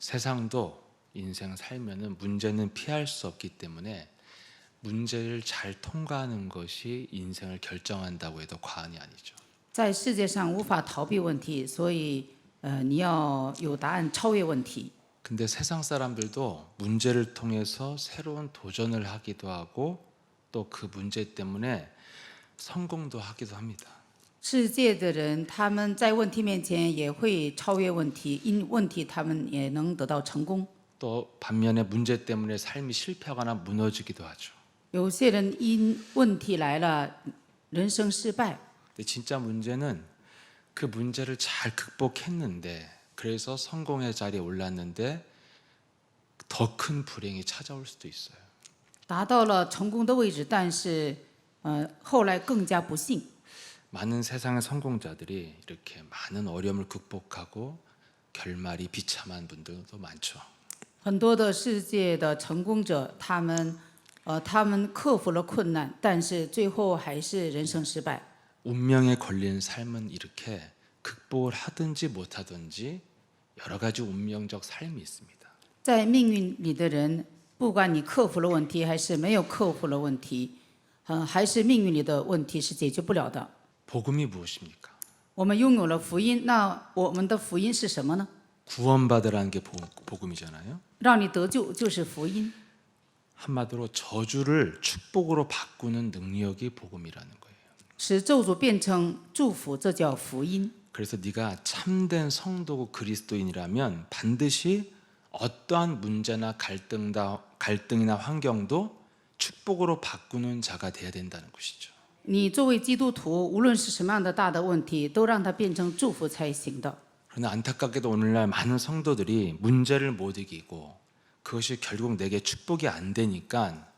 세상도 인생 살면은 문제는 피할 수 없기 때문에 문제를 잘 통과하는 것이 인생을 결정한다고 해도 과언이 아니죠. 在世界上无法逃避问题，所以你要有答案超越问题。 근데 세상 사람들도 문제를 통해서 새로운 도전을 하기도 하고 또 그 문제 때문에 성공도 하기도 합니다. 世界的人，他们在问题面前也会超越问题，因问题他们也能得到成功。 또 반면에 문제 때문에 삶이 실패하거나 무너지기도 하죠. 有些人因问题来了，人生失败。 근데 진짜 문제는 그 문제를 잘 극복했는데 그래서 성공의 자리에 올랐는데 더 큰 불행이 찾아올 수도 있어요. 达到了成功的位置，但是后来更加不幸。 많은 세상의 성공자들이 이렇게 많은 어려움을 극복하고 결말이 비참한 분들도 많죠. 很多的世界的成功者，他们克服了困难，但是最后还是人生失败。 운명에 걸린 삶은 이렇게 극복을 하든지 못하든지 여러 가지 운명적 삶이 있습니다. 在命运里的人，不管你克服了问题还是没有克服了问题，还是命运里的问题是解决不了的。 복음이 무엇입니까? 我们拥有了福音，那我们的福音是什么呢？ 구원받으라는 게 복음이잖아요. 让你得救就是福音。 한마디로 저주를 축복으로 바꾸는 능력이 복음이라는 거예요. 使咒诅变成祝福，这叫福音。 그래서 네가 참된 성도고 그리스도인이라면 반드시 어떠한 문제나 갈등이나 환경도 축복으로 바꾸는 자가 돼야 된다는 것이죠. 你作为基督徒，无论是什么样的大的问题，都让它变成祝福才行的。 그러나 안타깝게도 오늘날 많은 성도들이 문제를 못 이기고 그것이 결국 내게 축복이 안 되니까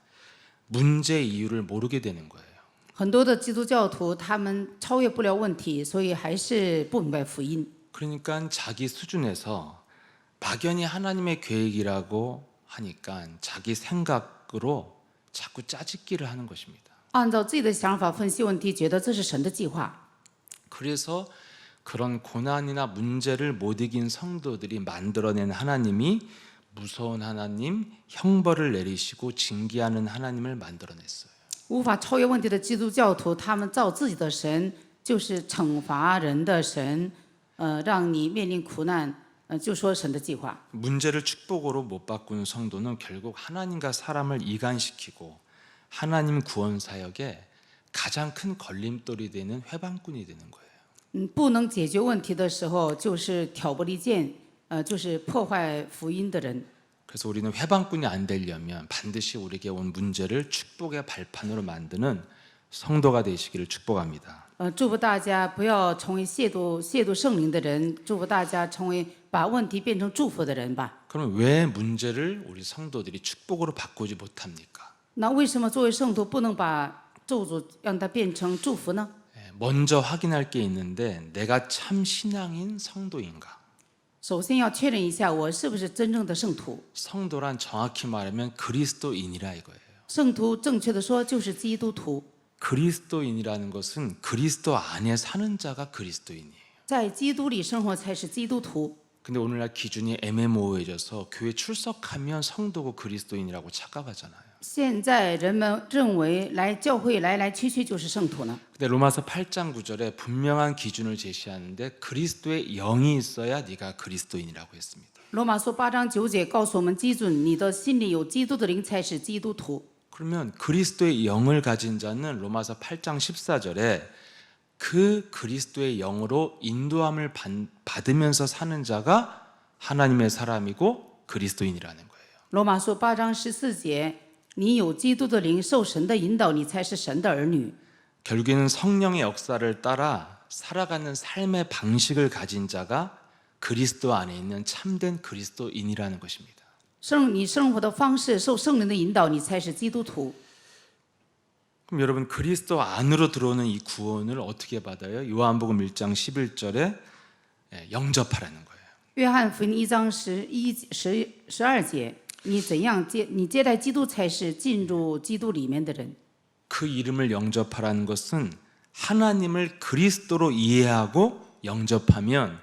문제 이유를 모르게 되는 거예요. 很多的基督教徒，他们超越不了问题，所以还是不明白福音。 그러니까 자기 수준에서 막연히 하나님의 계획이라고 하니까 자기 생각으로 자꾸 짜집기를 하는 것입니다. 按照自己的想法分析问题，觉得这是神的计划。 그래서 그런 고난이나 문제를 못 이긴 성도들이 만들어낸 하나님이 무서운 하나님, 형벌을 내리시고 징계하는 하나님을 만들어냈어요. 无法超越问题的基督教徒，他们造自己的神，就是惩罚人的神，让你面临苦难，就说神的计划。 문제를 축복으로 못 바꾸는 성도는 결국 하나님과 사람을 이간시키고 하나님 구원 사역에 가장 큰 걸림돌이 되는 회방꾼이 되는 거예요. 不能解决问题的时候，就是挑拨离间，就是破坏福音的人。 그래서 우리는 회방꾼이 안 되려면 반드시 우리에게 온 문제를 축복의 발판으로 만드는 성도가 되시기를 축복합니다. 祝福大家不要成为亵渎圣灵的人，祝福大家成为把问题变成祝福的人吧。 그럼 왜 문제를 우리 성도들이 축복으로 바꾸지 못합니까? 那为什么作为圣徒不能把咒诅让它变成祝福呢？ 먼저 확인할 게 있는데 내가 참 신앙인 성도인가? 首先要确认一下，我是不是真正的圣徒。 성도란 정확히 말하면 그리스도인이라 이거예요. 圣徒正确的说就是基督徒， 그리스도인이라는 것은 그리스도 안에 사는 자가 그리스도인이에요. 在基督里生活才是基督徒。 근데 오늘날 기준이 애매모호해져서 교회 출석하면 성도고 그리스도인이라고 착각하잖아요. 现在人们认为来教会来来去去就是圣徒呢。 근데 로마서 8장 9절에 분명한 기준을 제시하는데 그리스도의 영이 있어야 네가 그리스도인이라고 했습니다. 罗马书8章9节告诉我们基准，你的心里有基督的灵才是基督徒。 그러면 그리스도의 영을 가진 자는 로마서 8장 14절에 그 그리스도의 영으로 인도함을 받으면서 사는 자가 하나님의 사람이고 그리스도인이라는 거예요. 罗马书8章14节，你有基督的灵，受神的引导，你才是神的儿女。 결국에는 성령의 역사를 따라 살아가는 삶의 방식을 가진 자가 그리스도 안에 있는 참된 그리스도인이라는 것입니다. 你生活的方式受圣灵的引导，你才是基督徒。 그럼 여러분 그리스도 안으로 들어오는 이 구원을 어떻게 받아요? 요한복음 1장 11절에 영접하라는 거예요. 约翰福音1章12节，你接待基督才是进入基督里面的人。 그 이름을 영접하라는 것은 하나님을 그리스도로 이해하고 영접하면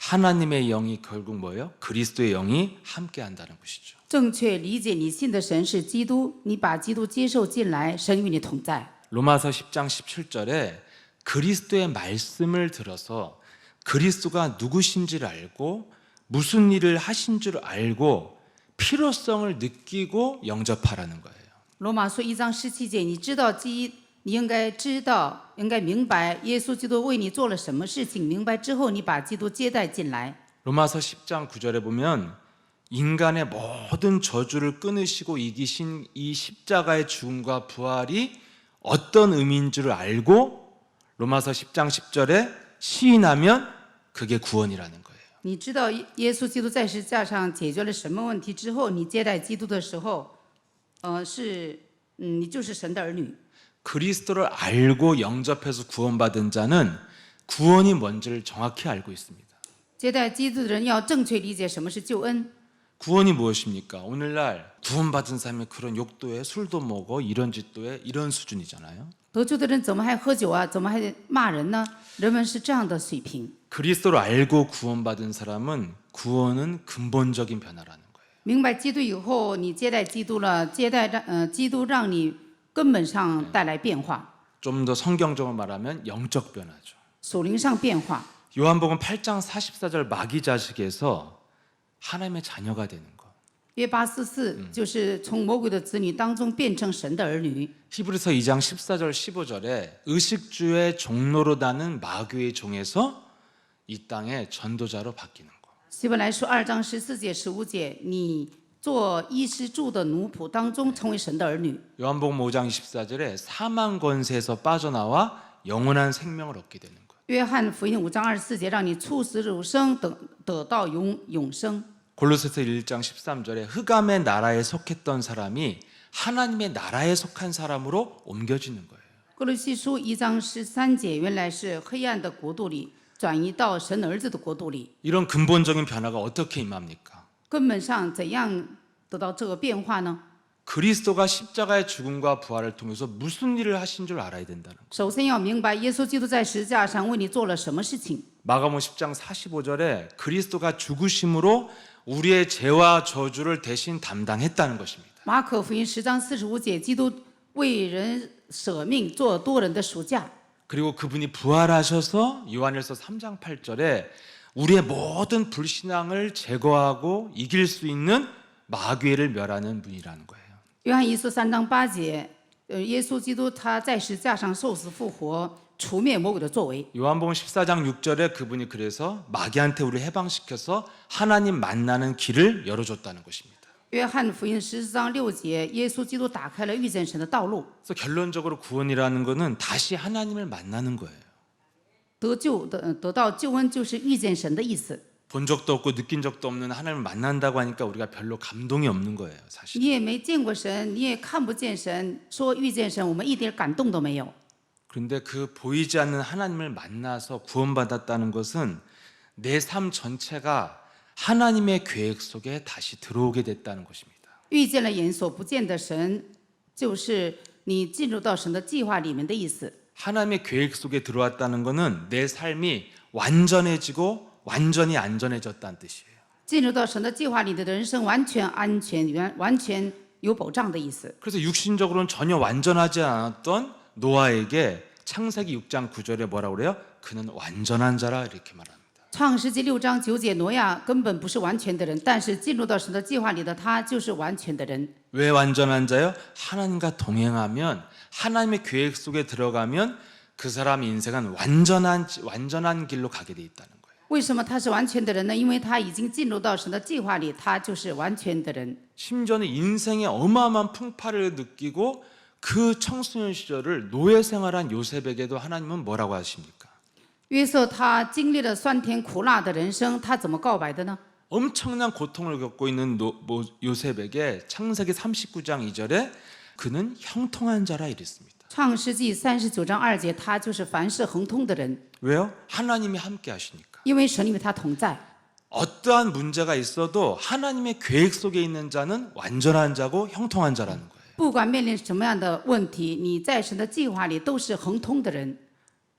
하나님의 영이 결국 뭐예요? 그리스도의 영이 함께 한다는 것이죠. 正确理解你信的神是基督，你把基督接受进来，神与你同在。 로마서 10장 17절에 그리스도의 말씀을 들어서 그리스도가 누구신지를 알고 무슨 일을 하신 줄 알고 필요성을 느끼고 영접하라는 거예요. 罗马书1章17节，你应该知道，应该明白耶稣基督为你做了什么事情。明白之后，你把基督接待进来。 로마서 10장 9절에 보면 인간의 모든 저주를 끊으시고 이기신 이 십자가의 죽음과 부활이 어떤 의미인 줄 알고 로마서 10장 10절에 시인하면 그게 구원이라는 거예요. 你知道耶稣基督在十字架上解决了什么问题之后，你接待基督的时候，你就是神的儿女。 그리스도를 알고 영접해서 구원받은 자는 구원이 뭔지를 정확히 알고 있습니다. 接待基督的人要正确理解什么是救恩。 구원이 무엇입니까? 오늘날 구원받은 사람이 그런 욕도 해, 술도 먹어, 이런 짓도 해, 이런 수준이잖아요. 得救的人怎么还喝酒啊？怎么还骂人呢？人们是这样的水平。 그리스도를 알고 구원받은 사람은 구원은 근본적인 변화라는 거예요. 明白基督以后，你接待基督了，基督让你根本上带来变化， 좀 더 성경적으로 말하면 영적 변화죠. 属灵上变化。 요한복음 8장 44절 마귀자식에서 하나님의 자녀가 되는 거. 约八44就是从魔鬼的子女当中变成神的儿女。 히브리서 2장 14절 15절에 의식주의 종로로 다는 마귀의 종에서 이 땅의 전도자로 바뀌는 거. 希伯来书2章14节、15节，你做医师住的奴仆当中成为神的儿女。 요한복음 5장 24절에 사망 권세에서 빠져나와 영원한 생명을 얻게 되는 거. 约翰福音5章24节，让你处死永生，得到永生。 골로새서 1장 13절에 흑암의 나라에 속했던 사람이 하나님의 나라에 속한 사람으로 옮겨지는 거예요. 哥罗西书1章13节，原来是黑暗的国度里转移到神儿子的国度里。 이런 근본적인 변화가 어떻게 임합니까? 根本上怎样得到这个变化呢？ 그리스도가 십자가의 죽음과 부활을 통해서 무슨 일을 하신 줄 알아야 된다는 거예요. 首先要明白耶稣基督在十字架上为你做了什么事情。 마가복음 10장 45절에 그리스도가 죽으심으로 우리의 죄와 저주를 대신 담당했다는 것입니다. 马可福音10章45节，基督为人舍命，做多人的赎价。 그리고 그분이 부활하셔서 요한일서 3장 8절에 우리의 모든 불신앙을 제거하고 이길 수 있는 마귀를 멸하는 분이라는 거예요. 约翰一书3章8节，耶稣基督他在十字架上受死复活，除灭魔鬼的作为。 요한복음 14장 6절에 그분이 그래서 마귀한테 우리를 해방시켜서 하나님 만나는 길을 열어줬다는 것입니다. 约翰福音14章6节，耶稣基督打开了遇见神的道路。 그래서 결론적으로 구원이라는 것은 다시 하나님을 만나는 거예요. 得到救恩就是遇见神的意思。 본 적도 없고 느낀 적도 없는 하나님을 만난다고 하니까 우리가 별로 감동이 없는 거예요, 사실. 你也没见过神，你也看不见神，说遇见神，我们一点感动都没有。 그런데 그 보이지 않는 하나님을 만나서 구원받았다는 것은 내 삶 전체가 하나님의 계획 속에 다시 들어오게 됐다는 것입니다. 遇见了眼所不见的神，就是你进入到神的计划里面的意思。 하나님의 계획 속에 들어왔다는 것은 내 삶이 완전해지고 완전히 안전해졌다는 뜻이에요. 进入到神的计划里的人生完全安全、完全有保障的意思。 그래서 육신적으로는 전혀 완전하지 않았던 노아에게 창세기 6장 9절에 뭐라고 그래요? 그는 완전한 자라 이렇게 말합니다. 创世纪6章9节，挪亚根本不是完全的人，但是进入到神的计划里的他就是完全的人。 왜 완전한 자요? 하나님과 동행하면 하나님의 계획 속에 들어가면 그 사람 인생은 완전한 길로 가게 돼 있다는 거예요. 为什么他是完全的人呢？因为他已经进入到神的计划里，他就是完全的人。 심지어는 인생의 어마어마한 풍파를 느끼고 그 청소년 시절을 노예 생활한 요셉에게도 하나님은 뭐라고 하십니까? 约瑟他经历了酸甜苦辣的人生，他怎么告白的呢？ 엄청난 고통을 겪고 있는 요셉에게 창세기 39장 2절에 그는 형통한 자라 이랬습니다. 创世纪39章2节，他就是凡事亨通的人， 왜요? 하나님이 함께 하시니까. 因为神与他同在。 어떠한 문제가 있어도 하나님의 계획 속에 있는 자는 완전한 자고 형통한 자라는 거예요. 不管面临什么样的问题，你在神的计划里都是亨通的人。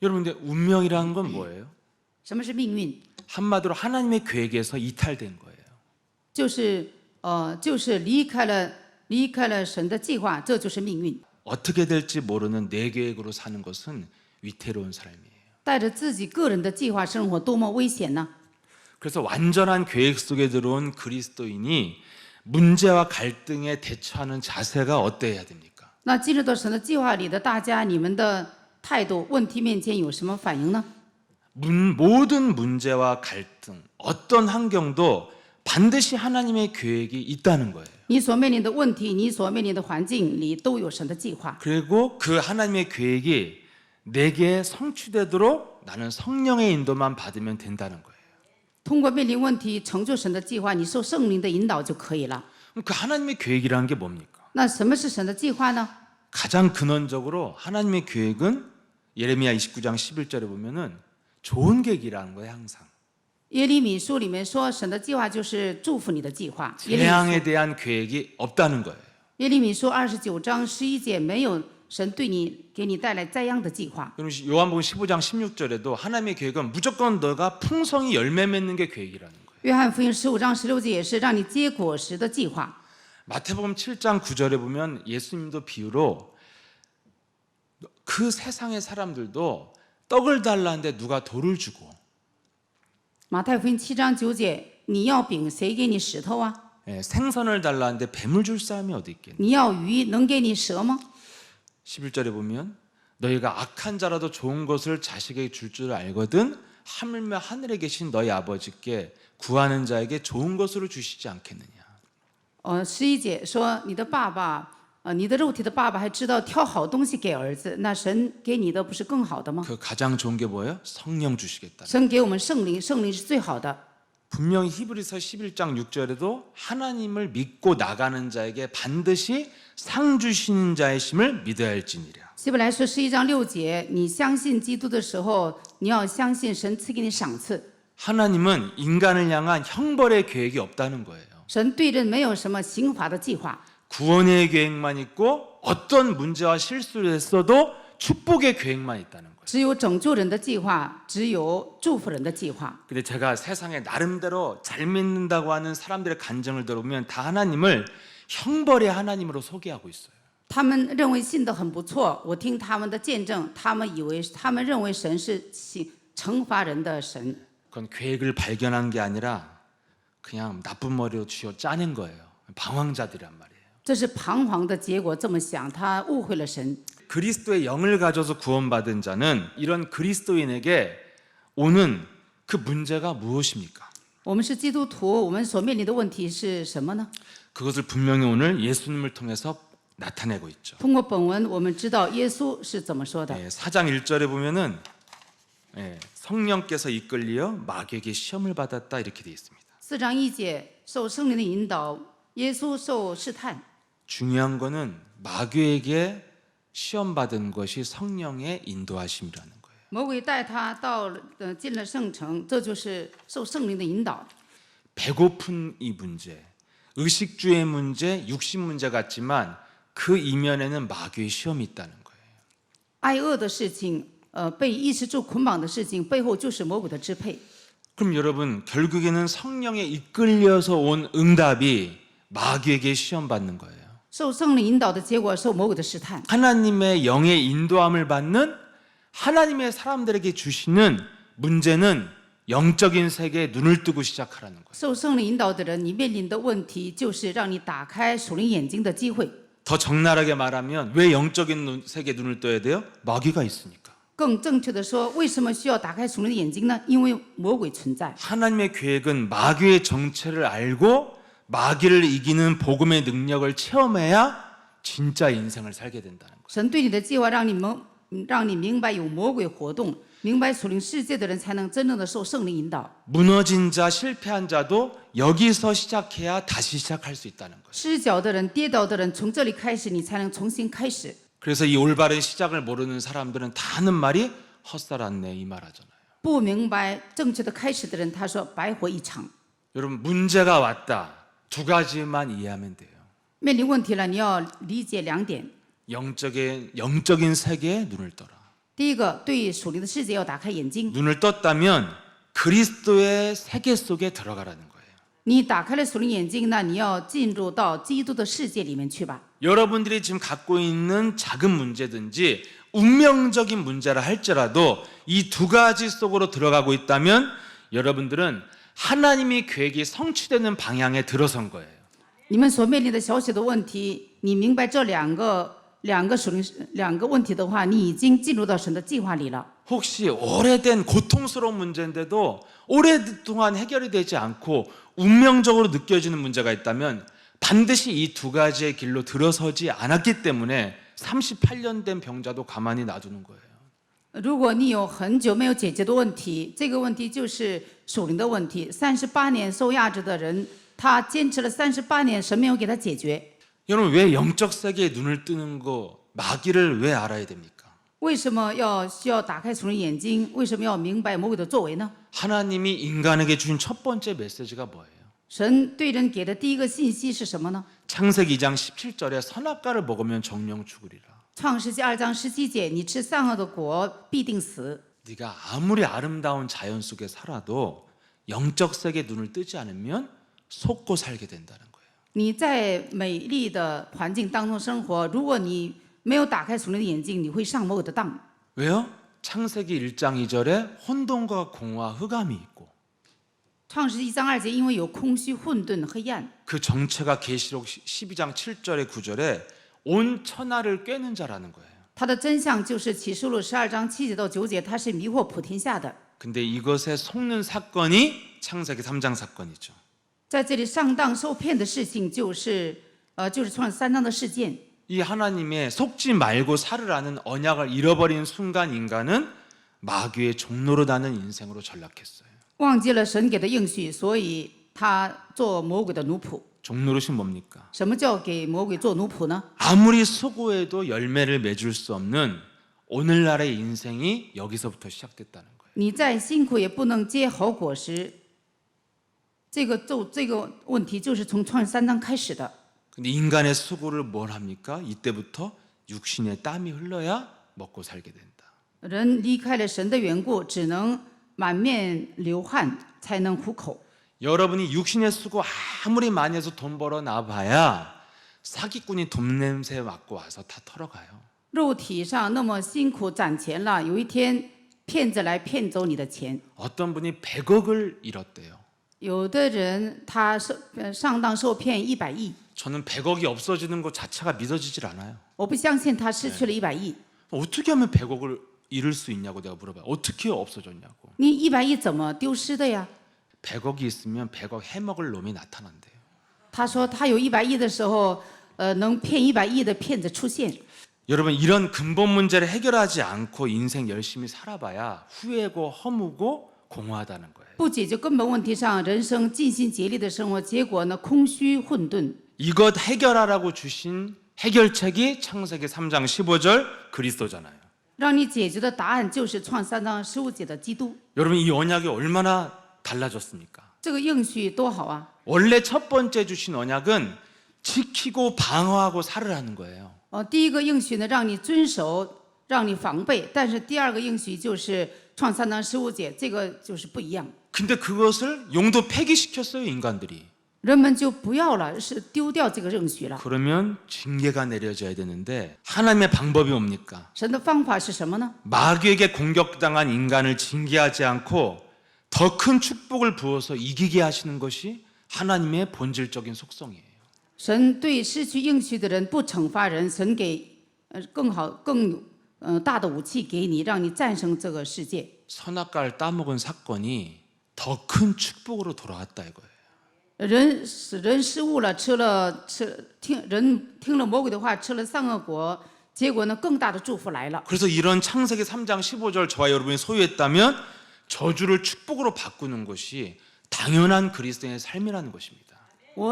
여러분, 근데 운명이라는 건 뭐예요? 什么是命运？ 한마디로 하나님의 계획에서 이탈된 거예요. 就是离开了神的计划，这就是命运。 어떻게 될지 모르는 내 계획으로 사는 것은 위태로운 삶이에요. 带着自己个人的计划生活，多么危险呢？ 그래서 완전한 계획 속에 들어온 그리스도인이 문제와 갈등에 대처하는 자세가 어때야 됩니까? 那进入到神的计划里的大家，你们的态度，问题面前有什么反应呢？ 모든 문제와 갈등, 어떤 환경도 반드시 하나님의 계획이 있다는 거예요. 你所面临的问题，你所面临的环境里都有神的计划。 그리고 그 하나님의 계획이 내게 성취되도록 나는 성령의 인도만 받으면 된다는 거예요. 通过面临问题成就神的计划，你受圣灵的引导就可以了。 그럼 그 하나님의 계획이라는 게 뭡니까? 那什么是神的计划呢？ 가장 근원적으로 하나님의 계획은 예레미야 29장 11절에 보면은 좋은 계획이라는 거예요, 항상. 耶利米书里面说，神的计划就是祝福你的计划。 재앙에 대한 계획이 없다는 거예요. 耶利米书29章11节没有神对你给你带来灾殃的计划。 그럼 요한복음 15장 16절에도 하나님의 계획은 무조건 너가 풍성히 열매 맺는 게 계획이라는 거예요. 约翰福音15章16节也是让你结果实的计划。 마태복음 7장 9절에 보면 예수님도 비유로 그 세상의 사람들도 떡을 달라는데 누가 돌을 주고 马太福音7章9节，你要饼，谁给你石头啊？ 생선을 달라는데 뱀을 줄 사람이 어디 있겠니? 你要鱼，能给你蛇吗？ 11절에 보면 너희가 악한 자라도 좋은 것을 자식에게 줄 줄 알거든 하물며 하늘에 계신 너희 아버지께 구하는 자에게 좋은 것으로 주시지 않겠느냐. 11节说，你的爸爸，你的肉体的爸爸还知道挑好东西给儿子，那神给你的不是更好的吗？ 그 가장 좋은 게 뭐예요? 성령 주시겠다. 神给我们圣灵，圣灵是最好的。 분명히 히브리서 11장 6절에도 하나님을 믿고 나가는 자에게 반드시 상 주시는 자의 심을 믿어야 할지니라. 希伯来书11章6节，你相信基督的时候，你要相信神赐给你赏赐。 하나님은 인간을 향한 형벌의 계획이 없다는 거예요. 神对人没有什么刑罚的计划， 구원의 계획만 있고 어떤 문제와 실수를 했어도 축복의 계획만 있다는 거예요. 只有拯救人的计划，只有祝福人的计划。 근데 제가 세상에 나름대로 잘 믿는다고 하는 사람들의 간증을 들어보면 다 하나님을 형벌의 하나님으로 소개하고 있어요. 他们认为信得很不错，我听他们的见证，他们认为神是惩罚人的神。 그건 계획을 발견한 게 아니라 그냥 나쁜 머리로 쥐어 짜낸 거예요. 방황자들이란 말이에요. 这是彷徨的结果，这么想，他误会了神。 그리스도의 영을 가져서 구원받은 자는 이런 그리스도인에게 오는 그 문제가 무엇입니까? 我们是基督徒，我们所面临的问题是什么呢？ 그것을 분명히 오늘 예수님을 통해서 나타내고 있죠. 通过本文，我们知道耶稣是怎么说的。 4장 1절에 보면은 성령께서 이끌려 마귀에게 시험을 받았다 이렇게 되어 있습니다. 4章1节，受圣灵的引导，耶稣受试探。 중요한 거는 마귀에게 시험 받은 것이 성령의 인도하심이라는 거예요. 魔鬼带他进了圣城，这就是受圣灵的引导。 배고픈 이 문제, 의식주의 문제, 육신 문제 같지만 그 이면에는 마귀의 시험이 있다는 거예요. 挨饿的事情，被衣食住捆绑的事情，背后就是魔鬼的支配。 그럼 여러분 결국에는 성령에 이끌려서 온 응답이 마귀에게 시험 받는 거예요. 受圣灵引导的结果，受魔鬼的试探。 하나님의 영의 인도함을 받는 하나님의 사람들에게 주시는 문제는 영적인 세계에 눈을 뜨고 시작하라는 거예요. 受圣灵引导的人，你面临的问题就是让你打开属灵眼睛的机会。 더 적나라하게 말하면 왜 영적인 세계에 눈을 떠야 돼요? 마귀가 있으니까. 更正确的说，为什么需要打开属灵的眼睛呢？因为魔鬼存在。 하나님의 계획은 마귀의 정체를 알고 마귀를 이기는 복음의 능력을 체험해야 진짜 인생을 살게 된다는 거예요. 神对你的计划，让你明白有魔鬼活动，明白属灵世界的人才能真正的受圣灵引导。 무너진 자, 실패한 자도 여기서 시작해야 다시 시작할 수 있다는 거예요. 失脚的人、跌倒的人，从这里开始，你才能重新开始。 그래서 이 올바른 시작을 모르는 사람들은 다 하는 말이 헛살았네 이 말하잖아요. 不明白正确的开始的人，他说白活一场。 여러분 문제가 왔다. 두 가지만 이해하면 돼요. 面临问题了，你要理解2点。 영적인 세계에 눈을 떠라. 第一个，对属灵的世界要打开眼睛。 눈을 떴다면 그리스도의 세계 속에 들어가라는 거예요. 你打开了属灵眼睛，那你要进入到基督的世界里面去吧。 여러분들이 지금 갖고 있는 작은 문제든지 운명적인 문제라 할지라도 이 두 가지 속으로 들어가고 있다면 여러분들은 하나님의 계획이 성취되는 방향에 들어선 거예요. 你们所面临的小小的问题，你明白这两个问题的话，你已经进入到神的计划里了。 혹시 오래된 고통스러운 문제인데도 오랫동안 해결이 되지 않고 운명적으로 느껴지는 문제가 있다면 반드시 이 두 가지의 길로 들어서지 않았기 때문에 38년 된 병자도 가만히 놔두는 거예요. 如果你有很久没有解决的问题，这个问题就是属灵的问题。38年受压制的人，他坚持了38年，神没有给他解决。 여러분 왜 영적 세계에 눈을 뜨는 거 마귀를 왜 알아야 됩니까? 为什么需要打开属灵眼睛？为什么要明白魔鬼的作为呢？ 하나님이 인간에게 주신 첫 번째 메시지가 뭐예요? 神对人给的第一个信息是什么呢？ 창세기 2장 17절에 선악과를 먹으면 정령 죽으리라. 创世纪2章17节，你吃善恶的果必定死。 네가 아무리 아름다운 자연 속에 살아도 영적 세계에 눈을 뜨지 않으면 속고 살게 된다는 거예요. 你在美丽的环境当中生活，如果你没有打开属灵的眼睛，你会上魔鬼的当。 왜요? 창세기 1장 2절에 혼돈과 공허와 흑암이 있고 创世纪1章2节，因为有空虚、混沌、黑暗。 그 정체가 계시록 12장 7절에 9절에 온 천하를 꿰는 자라는 거예요. 它的真相就是启示录12章7节到9节，它是迷惑普天下的。 근데 이것에 속는 사건이 창세기 3장 사건이죠. 在这里上当受骗的事情，就是创世3章的事件。 이 하나님의 속지 말고 살으라는 언약을 잃어버린 순간 인간은 마귀의 종로로 다는 인생으로 전락했어요. 忘记了神给的应许，所以他做魔鬼的奴仆。 종노릇이 뭡니까? 什么叫给魔鬼做奴仆呢？ 아무리 수고해도 열매를 맺을 수 없는 오늘날의 인생이 여기서부터 시작됐다는 거예요. 你再辛苦也不能结好果实。这个问题就是从创世3章开始的。 근데 인간의 수고를 뭘 합니까? 이때부터 육신의 땀이 흘러야 먹고 살게 된다. 人离开了神的缘故，只能满面流汗才能糊口。 여러분이 육신의 수고 아무리 많이 해서 돈 벌어 놔봐야 사기꾼이 돈 냄새 맡고 와서 다 털어가요. 肉体上那么辛苦攒钱了，有一天骗子来骗走你的钱。 어떤 분이 100억을 잃었대요. 有的人他上当受骗100亿， 저는 100억이 없어지는 것 자체가 믿어지질 않아요. 我不相信他失去了100亿。 어떻게 하면 100억을 잃을 수 있냐고 내가 물어봐요. 어떻게 없어졌냐고. 你100亿怎么丢失的呀？ 100억이 있으면 100억 해먹을 놈이 나타난대요. 他说他有100亿的时候，能骗100亿的骗子出现。 여러분 이런 근본 문제를 해결하지 않고 인생 열심히 살아봐야 후회고 허무고 공허하다는 거예요. 不解决根本问题上，人生尽心竭力的生活，结果呢空虚混沌。 이것 해결하라고 주신 해결책이 창세기 3장 15절 그리스도잖아요. 让你解决的答案就是创3章15节的基督。 여러분 이 언약이 얼마나 달라졌습니까? 这个应许多好啊！ 원래 첫 번째 주신 언약은 지키고 방어하고 살으라는 거예요. 第一个应许呢，让你遵守，让你防备；但是第二个应许就是创3章15节，这个就是不一样。 근데 그것을 용도 폐기시켰어요 인간들이. 人们就不要了，是丢掉这个应许了。 그러면 징계가 내려져야 되는데 하나님의 방법이 뭡니까? 神的方法是什么呢？ 마귀에게 공격당한 인간을 징계하지 않고 더 큰 축복을 부어서 이기게 하시는 것이 하나님의 본질적인 속성이에요. 神对失去应许的人不惩罚人，神给更大的武器给你，让你战胜这个世界。 선악과를 따먹은 사건이 더 큰 축복으로 돌아왔다 이거예요. 人失误了，听了魔鬼的话，吃了善恶果，结果呢，更大的祝福来了。 그래서 이런 창세기 3장 15절 저와 여러분이 소유했다면 저주를 축복으로 바꾸는 것이 당연한 그리스도인의 삶이라는 것입니다.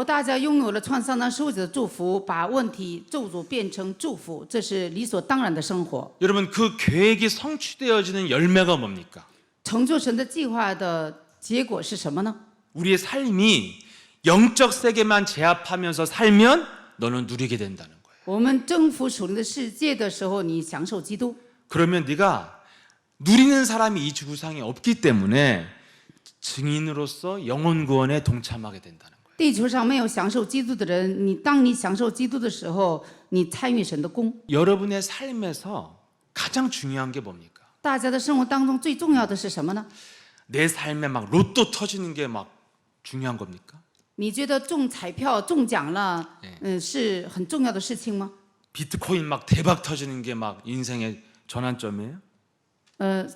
大家拥有了创3章15节的祝福，把问题咒诅变成祝福，这是理所当然的生活。 여러분 그 계획이 성취되어지는 열매가 뭡니까? 成就神的计划的结果是什么呢？ 우리의 삶이 영적 세계만 제압하면서 살면 너는 누리게 된다는 거예요. 我们征服属灵的世界的时候，你享受基督。 그러면 네가 누리는 사람이 이 지구상에 없기 때문에 증인으로서 영혼 구원에 동참하게 된다는 거예요. 地球上没有享受基督的人，当你享受基督的时候，你参与神的功。 여러분의 삶에서 가장 중요한 게 뭡니까? 大家的生活当中最重要的是什么呢？ 내 삶에 막 로또 터지는 게 막 중요한 겁니까? 你觉得中彩票中奖了，是很重要的事情吗？ 비트코인 막 대박 터지는 게 막 인생의 전환점이에요?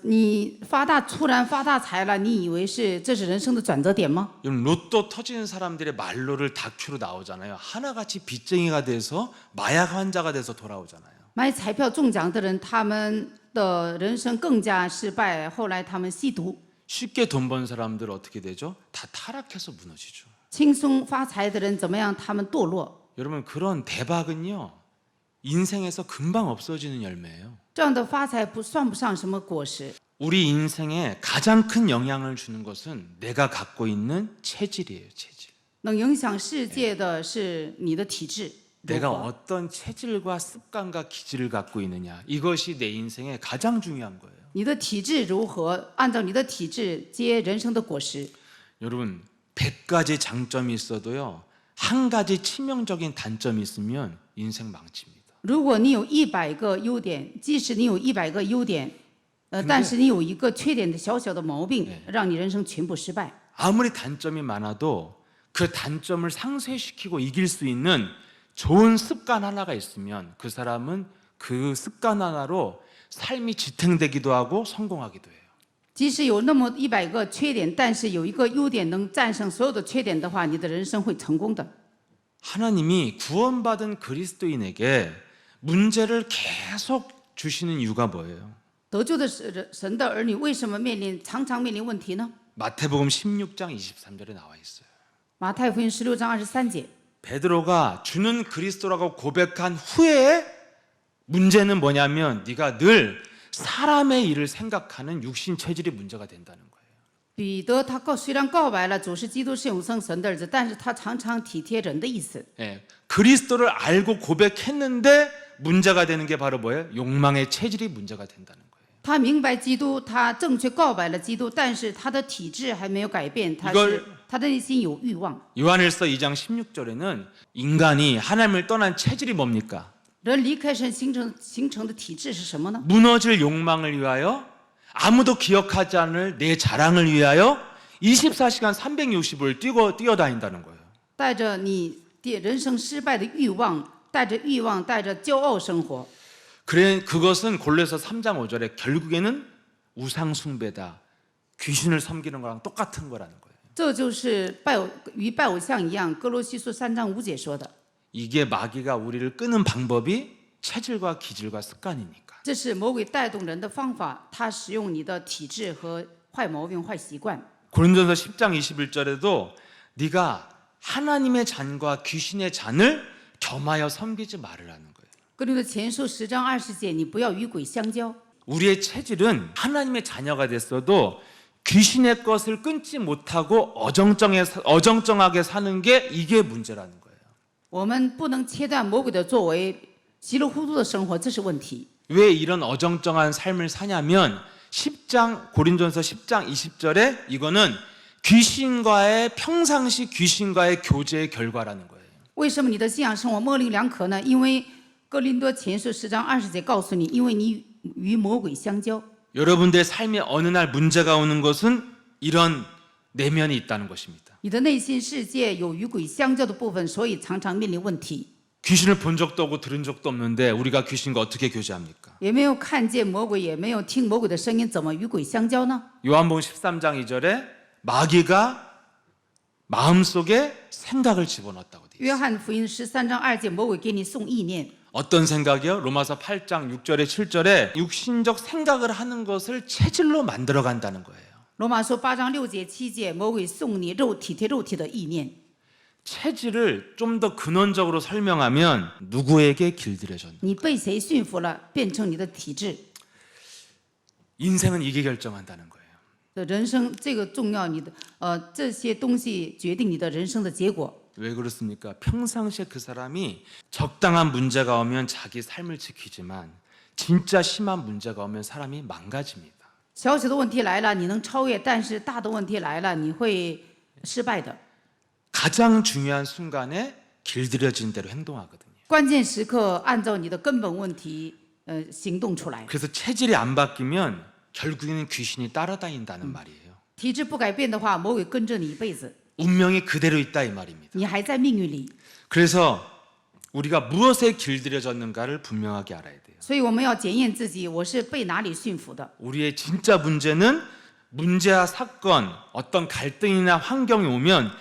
你突然发大财了，你以为这是人生的转折点吗？ 여러분 로또 터지는 사람들의 말로를 다큐로 나오잖아요. 하나같이 빚쟁이가 돼서 마약 환자가 돼서 돌아오잖아요. 买彩票中奖的人，他们的人生更加失败，后来他们吸毒。 쉽게 돈 번 사람들 어떻게 되죠? 다 타락해서 무너지죠. 轻松发财的人怎么样？他们堕落。 여러분 그런 대박은요 인생에서 금방 없어지는 열매예요. 这样的发财算不上什么果实。 우리 인생에 가장 큰 영향을 주는 것은 내가 갖고 있는 체질이에요. 체질. 能影响世界的是你的体质。 내가 어떤 체질과 습관과 기질을 갖고 있느냐 이것이 내 인생에 가장 중요한 거예요. 你的体质如何？按照你的体质结人生的果实。 여러분 100가지 장점이 있어도요 한 가지 치명적인 단점이 있으면 인생 망칩니다. 如果你有100个优点，即使你有100个优点，但是你有一个缺点的小小的毛病，让你人生全部失败。 아무리 단점이 많아도 그 단점을 상쇄시키고 이길 수 있는 좋은 습관 하나가 있으면 그 사람은 그 습관 하나로 삶이 지탱되기도 하고 성공하기도 해요. 即使有那么100个缺点，但是有一个优点能战胜所有的缺点的话，你的人生会成功的。 하나님이 구원받은 그리스도인에게 문제를 계속 주시는 이유가 뭐예요? 得救的神的儿女为什么常常面临问题呢？ 마태복음 16장 23절에 나와 있어요. 马太福音16章23节， 베드로가 주는 그리스도라고 고백한 후에 문제는 뭐냐면 네가 늘 사람의 일을 생각하는 육신 체질이 문제가 된다는 거예요. 彼得虽然告白了主是基督是永生神的儿子，但是他常常体贴人的意思。 예, 그리스도를 알고 고백했는데 문제가 되는 게 바로 뭐예요? 욕망의 체질이 문제가 된다는 거예요. 他明白基督，他正确告白了基督，但是他的体质还没有改变，他的内心有欲望。 요한일서 2장 16절에는 인간이 하나님을 떠난 체질이 뭡니까? 人离开神形成的体质是什么呢？ 무너질 욕망을 위하여 아무도 기억하지 않을 내 자랑을 위하여 24시간 360을 뛰어다닌다는 거예요. 带着你人生失败的欲望，带着欲望，带着骄傲生活。 그래 그것은 골로새 3장 5절에 결국에는 우상 숭배다. 귀신을 섬기는 거랑 똑같은 거라는 거예요. 这就是与拜偶像一样，哥罗西书3章5节说的。 이게 마귀가 우리를 끄는 방법이 체질과 기질과 습관이니까. 这是魔鬼带动人的方法，他使用你的体质和坏毛病、坏习惯。 고린도서 10장 21절에도 네가 하나님의 잔과 귀신의 잔을 겸하여 섬기지 말으라는 거예요. 哥林多前书10章20节，你不要与鬼相交。 우리의 체질은 하나님의 자녀가 됐어도 귀신의 것을 끊지 못하고 어정쩡하게 사는 게 이게 문제라는 거예요. 我们不能切断魔鬼的作为，稀里糊涂的生活，这是问题。 왜 이런 어정쩡한 삶을 사냐면 10장 고린도전서 10장 20절에 이거는 평상시 귀신과의 교제의 결과라는 거예요. 为什么你的信仰生活模棱两可呢？因为哥林多前书10章20节告诉你，因为你与魔鬼相交。 여러분들의 삶에 어느 날 문제가 오는 것은 이런 내면이 있다는 것입니다. 你的内心世界有与鬼相交的部分，所以常常面临问题。 귀신을 본 적도 없고 들은 적도 없는데 우리가 귀신과 어떻게 교제합니까? 也没有看见魔鬼，也没有听魔鬼的声音，怎么与鬼相交呢？ 요한복음 13장 2절에 마귀가 마음속에 생각을 집어넣었다고 돼 있어요. 约翰福音13章2节，魔鬼给你送意念。 어떤 생각이요? 로마서 8장 6절에 7절에 육신적 생각을 하는 것을 체질로 만들어 간다는 거예요. 罗马书8章6节7节，魔鬼送你体贴肉体的意念。 체질을 좀 더 근원적으로 설명하면 누구에게 길들여졌나? 你被谁驯服了，变成你的体质。 인생은 이게 결정한다는 거예요. 人生这个重要，这些东西决定你的人生的结果。 왜 그렇습니까? 평상시에 그 사람이 적당한 문제가 오면 자기 삶을 지키지만 진짜 심한 문제가 오면 사람이 망가집니다. 小小的问题来了，你能超越；但是大的问题来了，你会失败的。 가장 중요한 순간에 길들여진 대로 행동하거든요. 关键时刻按照你的根本问题行动出来。 그래서 체질이 안 바뀌면 결국에는 귀신이 따라다닌다는 말이에요. 体质不改变的话，魔鬼跟着你一辈子， 운명이 그대로 있다 이 말입니다. 你还在命运里。 그래서 우리가 무엇에 길들여졌는가를 분명하게 알아야 돼요. 所以我们要检验自己，我是被哪里驯服的？ 우리의 진짜 문제는 문제와 사건, 어떤 갈등이나 환경이 오면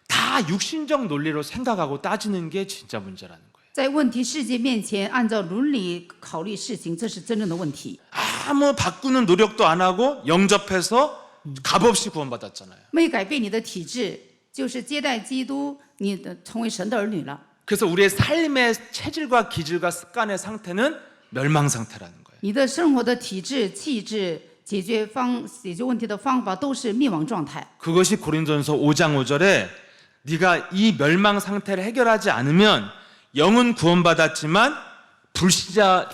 다 육신적 논리로 생각하고 따지는 게 진짜 문제라는 거예요. 在问题世界面前，按照伦理考虑事情，这是真正的问题。 아무 바꾸는 노력도 안 하고 영접해서 값없이 구원받았잖아요. 没改变你的体质，就是接待基督，你成为神的儿女了。 그래서 우리의 삶의 체질과 기질과 습관의 상태는 멸망 상태라는 거예요. 你的生活的体质、气质、解决问题的方法都是灭亡状态。 그것이 고린도전서 5장 5절에 네가 이 멸망 상태를 해결하지 않으면 영은 구원받았지만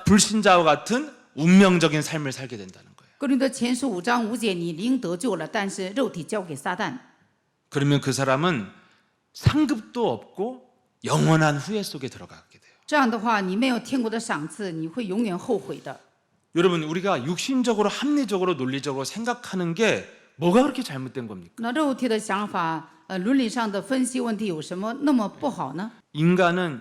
불신자와 같은 운명적인 삶을 살게 된다는 거예요. 哥林多前书5章5节，你灵得救了，但是肉体交给撒旦。 그러면 그 사람은 상급도 없고 영원한 후회 속에 들어가게 돼요. 这样的话，你没有天国的赏赐，你会永远后悔的。 여러분 우리가 육신적으로 합리적으로 논리적으로 생각하는 게 뭐가 그렇게 잘못된 겁니까? 那肉体的想法，伦理上的分析问题有什么那么不好呢？ 인간은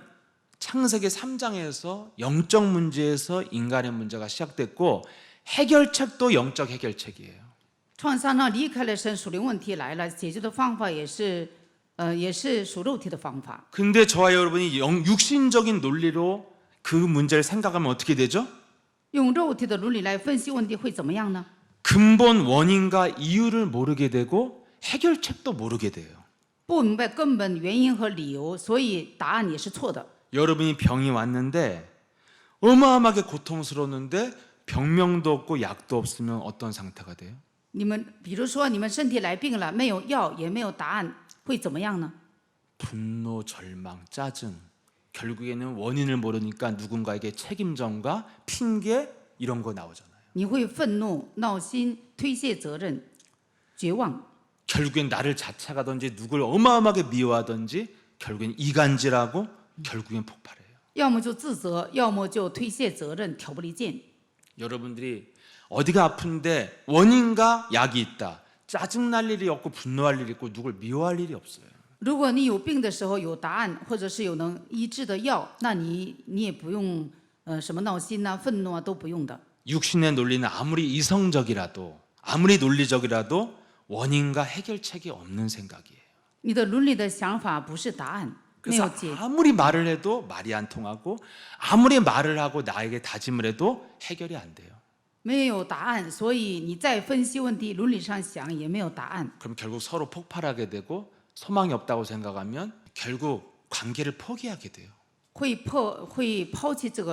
창세기 3장에서 영적 문제에서 인간의 문제가 시작됐고 해결책도 영적 해결책이에요. 创伤呢离开了神，属灵问题来了，解决的方法也是属肉体的方法。 근데 저와 여러분이 육신적인 논리로 그 문제를 생각하면 어떻게 되죠? 用肉体的伦理来分析问题会怎么样呢？ 근본 원인과 이유를 모르게 되고 해결책도 모르게 돼요. 不明白根本原因和理由，所以答案也是错的。 여러분이 병이 왔는데 어마어마하게 고통스러웠는데 병명도 없고 약도 없으면 어떤 상태가 돼요? 你们比如说你们身体来病了，没有药也没有答案，会怎么样呢？ 분노, 절망, 짜증. 결국에는 원인을 모르니까 누군가에게 책임전과 핑계 이런 거 나오잖아요. 你会愤怒、闹心、推卸责任、绝望。 결국엔 나를 자책하든지 누굴 어마어마하게 미워하든지 결국엔 이간질하고 결국엔 폭발해요. 要么就自责，要么就推卸责任，挑拨离间。 여러분들이 어디가 아픈데 원인과 약이 있다. 짜증날 일이 없고 분노할 일이 있고 누굴 미워할 일이 없어요. 如果你有病的时候有答案，或者是有能医治的药，那你也不用什么闹心呐、愤怒啊都不用的。 육신의 논리는 아무리 이성적이라도 아무리 논리적이라도 원인과 해결책이 없는 생각이에요. 你的伦理的想法不是答案，没有 그래서 解， 아무리 말을 해도 말이 안 통하고 아무리 말을 하고 나에게 다짐을 해도 해결이 안 돼요. 没有答案，所以你再分析问题，伦理上想也没有答案， 그럼 결국 서로 폭발하게 되고 소망이 없다고 생각하면 결국 관계를 포기하게 돼요. 会抛弃这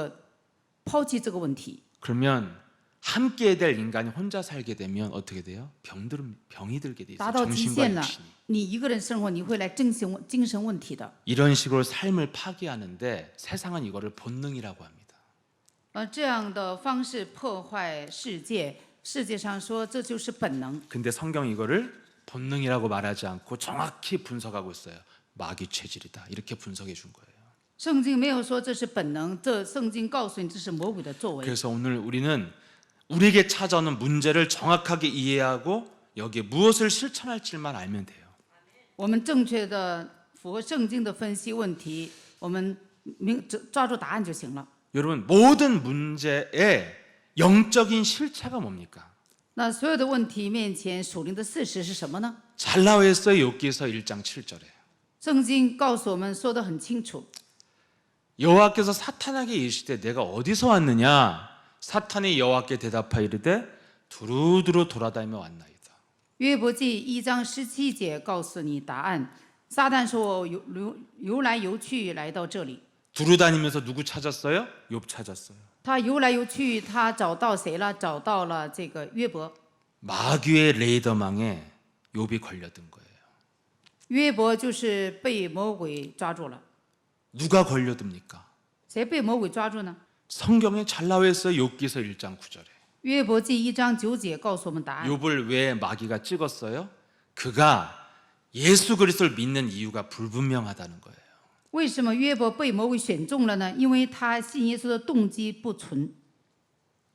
个问题。 그러면 함께 될 인간이 혼자 살게 되면 어떻게 돼요? 병이 들게 돼 达 있어요. 到极 정신과 限了 육신이. ，你一个人生活，你会来精神问题的。 이런 식으로 삶을 파괴하는데 세상은 이거를 본능이라고 합니다. 这样的方式破坏世界，世界上说这就是本能。 근데 성경 이거를 본능이라고 말하지 않고 정확히 분석하고 있어요. 마귀 체질이다. 이렇게 분석해 준 거예요. 圣经没有说这是本能，这圣经告诉你这是魔鬼的作为。 그래서 오늘 우리는 우리에게 찾아오는 문제를 정확하게 이해하고 여기에 무엇을 실천할지만 알면 돼요. 我们正确的符合圣经的分析问题，我们抓住答案就行了。 여러분 모든 문제의 영적인 실체가 뭡니까? 那所有的问题面前，属灵的事实是什么呢？ 잘 나와 있어요. 욥기서 1장 7절에. 圣经告诉我们说得很清楚。 여호와께서 사탄에게 이르시되 내가 어디서 왔느냐? 사탄이 여호와께 대답하여 이르되 두루두루 돌아다니며 왔나이다. 约伯记1章17节告诉你答案。撒旦说：“我游来游去来到这里。 두루다니면서 누구 찾았어요? 욥 찾았어요. 他游来游去，他找到谁了？找到了这个约伯。 마귀의 레이더망에 욥이 걸려든 거예요. 约伯就是被魔鬼抓住了。 누가 걸려듭니까? 谁被魔鬼抓住呢？ 성경에 잘 나와 있어요. 욥기서 1장 9절에. 约伯记1章9节告诉我们答案。 욥을 왜 마귀가 찍었어요? 그가 예수 그리스도를 믿는 이유가 불분명하다는 거예요. 为什么约伯被魔鬼选中了呢？因为他信耶稣的动机不纯。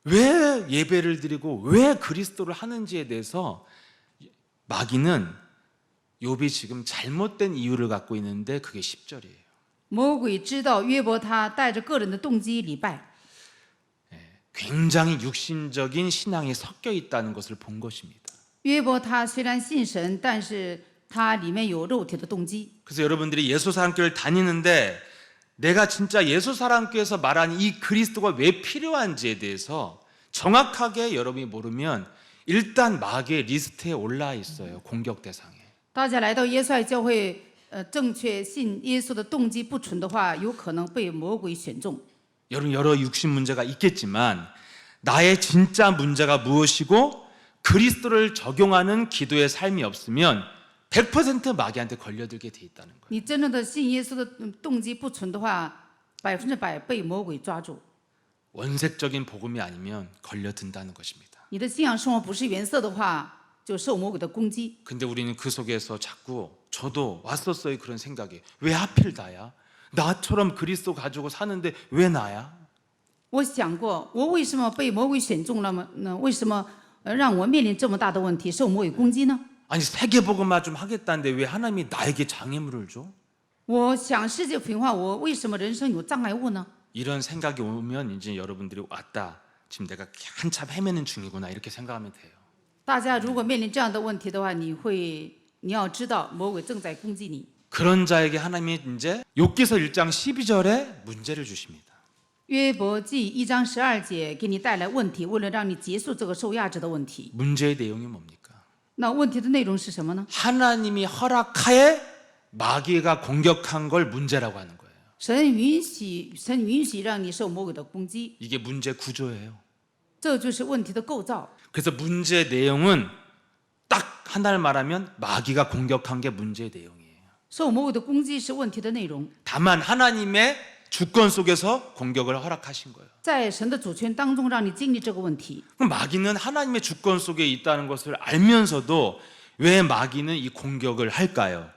왜 예배를 드리고 왜 그리스도를 하는지에 대해서 마귀는 욥이 지금 잘못된 이유를 갖고 있는데 그게 10절이에요. 魔鬼知道约伯他带着个人的动机礼拜， 굉장히 육신적인 신앙이 섞여 있다는 것을 본 것입니다. 约伯他虽然信神，但是他里面有肉体的动机。 그래서 여러분들이 예수사랑교회를 다니는데 내가 진짜 예수사랑교회에서 말하는 이 그리스도가 왜 필요한지에 대해서 정확하게 여러분이 모르면 일단 마귀의 리스트에 올라 있어요. 공격 대상에. 大家来到耶稣爱教会，正确信耶稣的动机不纯的话，有可能被魔鬼选中。 여러분 여러 육신 문제가 있겠지만 나의 진짜 문제가 무엇이고 그리스도를 적용하는 기도의 삶이 없으면 100% 마귀한테 걸려들게 돼 있다는 거예요. 你真正的信耶稣的动机不纯的话，100%被魔鬼抓住。 원색적인 복음이 아니면 걸려든다는 것입니다. 你的信仰生活不是原色的话，就受魔鬼的攻击。 근데 우리는 그 속에서 자꾸 저도 왔었어요. 그런 생각이. 왜 하필 나야? 나처럼 그리스도 가지고 사는데 왜 나야? 我想过，我为什么被魔鬼选中了呢？为什么让我面临这么大的问题，受魔鬼攻击呢？ 아니 세계복음화 좀 하겠다는데 왜 하나님이 나에게 장애물을 줘? 我想世界福音化，我为什么人生有障碍物呢？ 이런 생각이 오면 이제 여러분들이 왔다. 지금 내가 한참 헤매는 중이구나 이렇게 생각하면 돼요. 大家如果面临这样的问题的话，你要知道魔鬼正在攻击你。 그런 자에게 하나님이 이제 욥기서 1장 12절에 문제를 주십니다. 约伯记1章12节给你带来问题，为了让你结束这个受压制的问题。 문제의 내용이 뭡니까? 那问题的内容是什么呢？ 하나님이 허락하에 마귀가 공격한 걸 문제라고 하는 거예요. 神允许让你受魔鬼的攻击， 이게 문제 구조예요. 这就是问题的构造。 그래서 문제 내용은 딱 하나를 말하면 마귀가 공격한 게 문제의 내용이에요. 受魔鬼的攻击是问题的内容， 다만 하나님의 주권 속에서 공격을 허락하신 거예요. 在神的主权当中让你经历这个问题。 그럼 마귀는 하나님의 주권 속에 있다는 것을 알면서도 왜 마귀는 이 공격을 할까요?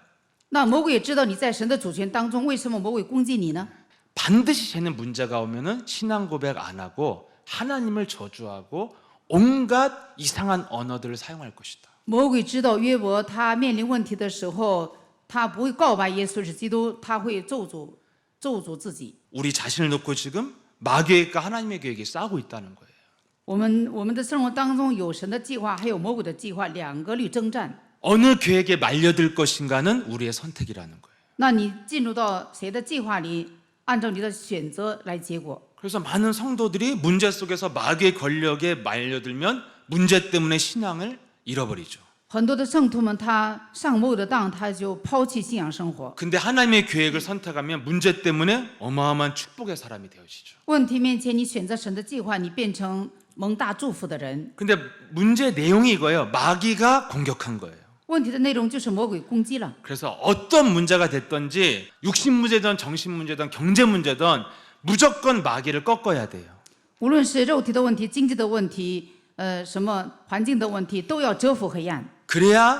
那魔鬼也知道你在神的主权当中，为什么魔鬼攻击你呢？ 반드시 쟤는 문제가 오면은 신앙 고백 안 하고 하나님을 저주하고 온갖 이상한 언어들을 사용할 것이다. 魔鬼知道约伯他面临问题的时候，他不会告白耶稣是基督，他会咒诅自己。 우리 자신을 놓고 지금 마귀과 하나님의 계획이 싸우고 있다는 거예요. 我们的生活当中有神的计划，还有魔鬼的计划，两个律征战。 어느 계획에 말려들 것인가는 우리의 선택이라는 거예요. 那你进入到谁的计划里，按照你的选择来结果。 그래서 많은 성도들이 문제 속에서 마귀의 권력에 말려들면 문제 때문에 신앙을 잃어버리죠. 很多的圣徒们，他上魔鬼的当，他就抛弃信仰生活。 근데 하나님의 계획을 선택하면 문제 때문에 어마어마한 축복의 사람이 되어지죠. 问题面前，你选择神的计划，你变成蒙大祝福的人。 근데 문제 내용이 이거예요. 마귀가 공격한 거예요. 问题的内容就是魔鬼攻击了。 그래서 어떤 문제가 됐든지 육신 문제든 정신 문제든 경제 문제든 무조건 마귀를 꺾어야 돼요. 无论是肉体的问题、经济的问题，什么环境的问题，都要折服黑暗。 그래야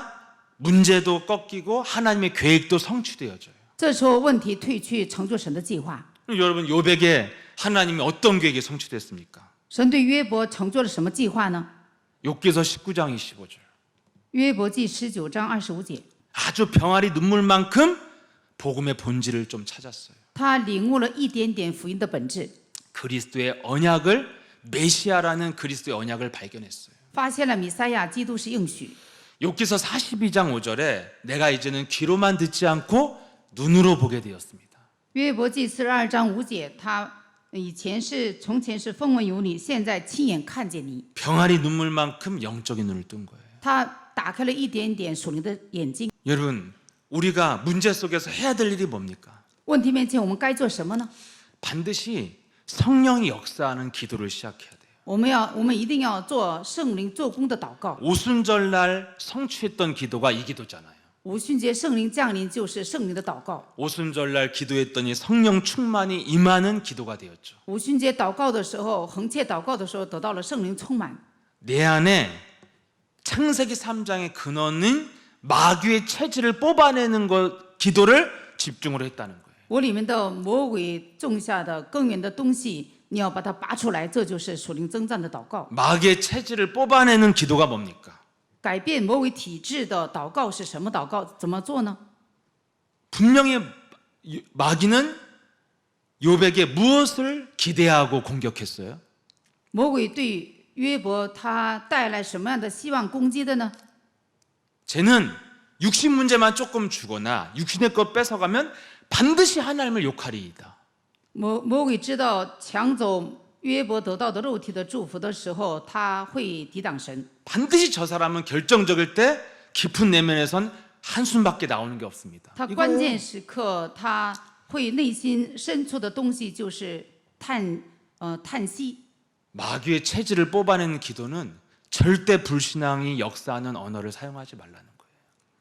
문제도 꺾이고 하나님의 계획도 성취되어져요. 这时候问题退去，成就神的计划。 여러분 욥에게 하나님이 어떤 계획이 성취됐습니까? 神对约伯成就了什么计划呢？ 욥기서 19장 25절. 约伯记19章25节， 아주 병아리 눈물만큼 복음의 본질을 좀 찾았어요. 他领悟了一点点福音的本质， 그리스도의 언약을 메시아라는 그리스도의 언약을 발견했어요. 发现了弥赛亚基督是应许。 욥기서 42장 5절에 내가 이제는 귀로만 듣지 않고 눈으로 보게 되었습니다. 约伯记42章5节，他从前是风闻有你，现在亲眼看见你。 병아리 눈물만큼 영적인 눈을 뜬 거예요. 他打开了一点点属灵的眼睛。 여러분 우리가 문제 속에서 해야 될 일이 뭡니까? 问题面前，我们该做什么呢？ 반드시 성령이 역사하는 기도를 시작해야 돼요. 我们一定要做圣灵做工的祷告。 오순절날 성취했던 기도가 이 기도잖아요. 五旬节圣灵降临就是圣灵的祷告。 오순절날 기도했더니 성령 충만이 임하는 기도가 되었죠. 五旬节祷告的时候，恒切祷告的时候，得到了圣灵充满。 내 안에 창세기 3장의 근원인 마귀의 체질을 뽑아내는 것 기도를 집중으로 했다는 거예요. 我里面的魔鬼种下的根源的东西，你要把它拔出来，这就是属灵征战的祷告。 마귀의 체질을 뽑아내는 기도가 뭡니까? 改变魔鬼体质的祷告是什么祷告？怎么做呢？ 분명히 마귀는 요백에 무엇을 기대하고 공격했어요? 魔鬼对约伯他带来什么样的希望攻击的呢？ 쟤는 육신 문제만 조금 주거나 육신의 것 뺏어가면 반드시 하나님을 욕하리이다. 魔鬼知道抢走约伯得到的肉体的祝福的时候，他会抵挡神。 반드시 저 사람은 결정적일 때 깊은 내면에선 한숨밖에 나오는 게 없습니다. 他关键时刻，他会内心深处的东西就是叹息。 마귀의 체질을 뽑아내는 기도는 절대 불신앙이 역사하는 언어를 사용하지 말라는 거예요.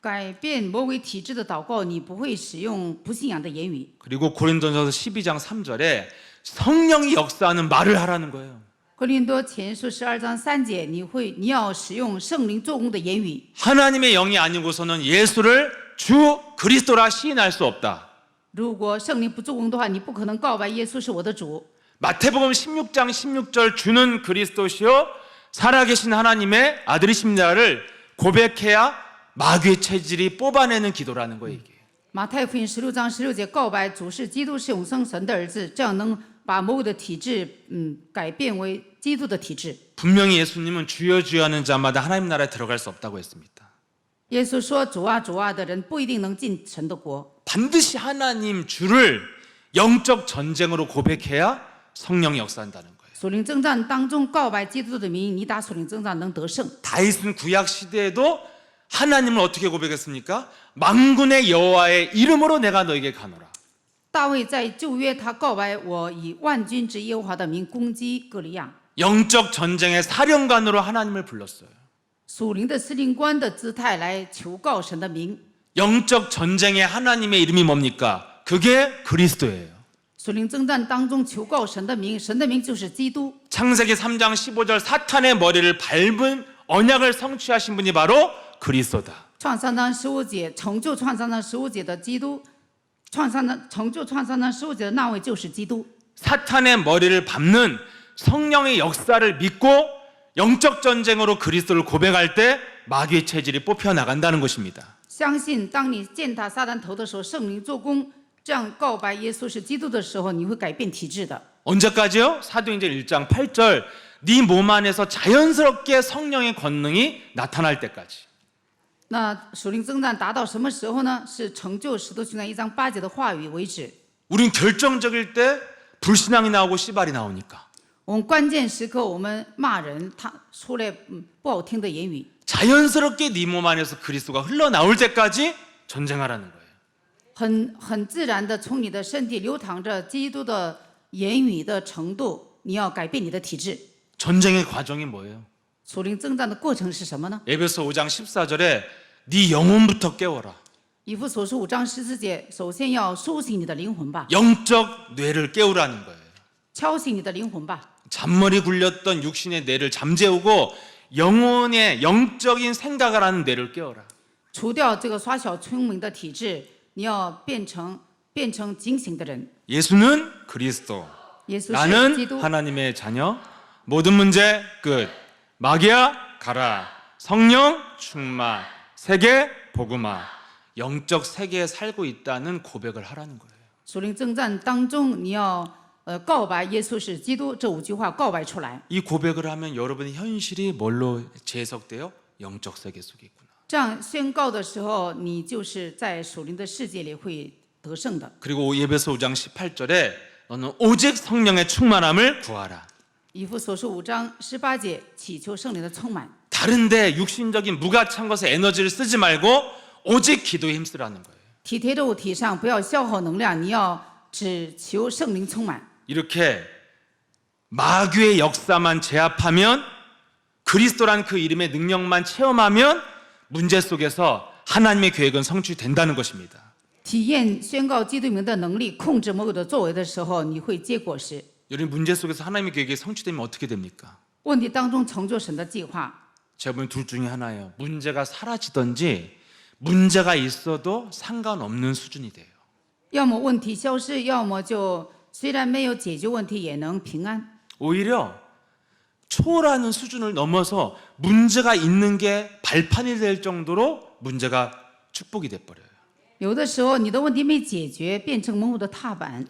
改变魔鬼体质的祷告，你不会使用不信仰的言语。 그리고 고린도전서 12장 3절에 성령이 역사하는 말을 하라는 거예요. 哥林多前书12章3节，你要使用圣灵做工的言语。 하나님의 영이 아니고서는 예수를 주 그리스도라 시인할 수 없다. 如果圣灵不做工的话，你不可能告白耶稣是我的主。 마태복음 16장 16절 주는 그리스도시요 살아계신 하나님의 아들이십니다를 고백해야 마귀의 체질이 뽑아내는 기도라는 거예요. 이게. 马太福音16章16节告白主是基督，是永生神的儿子，这样能把魔鬼的体质改变为基督的体质。 분명히 예수님은 주여 주여 하는 자마다 하나님 나라에 들어갈 수 없다고 했습니다. 耶稣说主啊主啊的人不一定能进神的国， 반드시 하나님 주를 영적 전쟁으로 고백해야 성령이 역사한다는 거예요. 属灵征战当中告白基督的名，你打属灵征战能得胜。 다윗은 구약 시대에도 하나님을 어떻게 고백했습니까? 만군의 여호와의 이름으로 내가 너에게 가노라. 大卫在旧约他告白我以万军之耶和华的名攻击歌利亚， 영적 전쟁의 사령관으로 하나님을 불렀어요. 属灵的司令官的姿态来求告神的名。 영적 전쟁의 하나님의 이름이 뭡니까? 그게 그리스도예요. 属灵征战当中求告神的名，神的名就是基督。 창세기 3장 15절 사탄의 머리를 밟은 언약을 성취하신 분이 바로 그리스도다. 创三章15节成就创三章15节的基督，成就创三章15节的那位就是基督。 사탄의 머리를 밟는 성령의 역사를 믿고 영적 전쟁으로 그리스도를 고백할 때 마귀의 체질이 뽑혀 나간다는 것입니다. 相信当你践踏撒旦头的时候，圣灵做工，这样告白耶稣是基督的时候，你会改变体质的。 언제까지요? 사도행전 1장 8절 네 몸 안에서 자연스럽게 성령의 권능이 나타날 때까지. 那属灵征战达到什么时候呢？是成就使徒行传1章8节的话语为止。 우린 결정적일 때 불신앙이 나오고 씨발이 나오니까 我们关键时刻，我们骂人，他出来不好听的言语， 자연스럽게 네 몸 안에서 그리스도가 흘러나올 때까지 전쟁하라는 거예요. 很自然的从你的身体流淌着基督的言语的程度，你要改变你的体质。 전쟁의 과정이 뭐예요? 属灵征战的过程是什么呢？ 에베소 5장 14절에 네 영혼부터 깨워라. 以弗所书5章14节，首先要苏醒你的灵魂吧， 영적 뇌를 깨우라는 거예요. 敲醒你的灵魂吧。 잔머리 굴렸던 육신의 뇌를 잠재우고 영혼의 영적인 생각을 하는 뇌를 깨워라. 除掉这个耍小聪明的体质，你要变成警醒的人。 예수는 그리스도. 耶稣是基 나는 督， 하나님의 자녀. 모든 문제 끝. 마귀야 가라. 성령 충만. 세계 복음화. 영적 세계에 살고 있다는 고백을 하라는 거예요. 属灵征战当中，你要告白耶稣是基督这5句话告白出来。 이 고백을 하면 여러분의 현실이 뭘로 재해석돼요? 영적 세계 속에 있구나. 这样宣告的时候，你就是在属灵的世界里会得胜的。 그리고 예배서 5장 18절에 너는 오직 성령의 충만함을 구하라. 以弗所书5章18节，祈求圣灵的充满。 다른데 육신적인 무가치한 것에 에너지를 쓰지 말고 오직 기도에 힘쓰라는 거예요. 体贴肉体上不要消耗能量，你要只求圣灵充满。 이렇게 마귀의 역사만 제압하면 그리스도란 그 이름의 능력만 체험하면 문제 속에서 하나님의 계획은 성취된다는 것입니다. 体验宣告基督名的能力，控制魔鬼的作为的时候，你会结果实。 여러분 문제 속에서 하나님의 계획이 성취되면 어떻게 됩니까? 问题当中成就神的计划， 제가 보면 둘 중에 하나예요. 문제가 사라지든지 문제가 있어도 상관없는 수준이 돼요. 要么问题消失，要么就虽然没有解决问题，也能平安。 오히려 초월하는 수준을 넘어서 문제가 있는 게 발판이 될 정도로 문제가 축복이 돼버려요. 有的时候你的问题没解决，变成蒙古的踏板。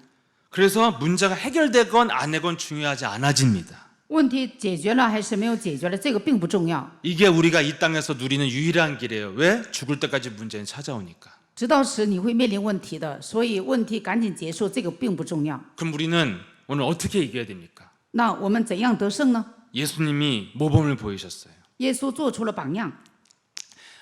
그래서 문제가 해결되건 안 되건 중요하지 않아집니다. 问题解决了还是没有解决了，这个并不重要。 이게 우리가 이 땅에서 누리는 유일한 길이에요. 왜? 죽을 때까지 문제는 찾아오니까. 直到死你会面临问题的，所以问题赶紧结束，这个并不重要。 그럼 우리는 오늘 어떻게 이겨야 됩니까? 那我们怎样得胜呢？ 예수님이 모범을 보이셨어요. 耶稣做出了榜样，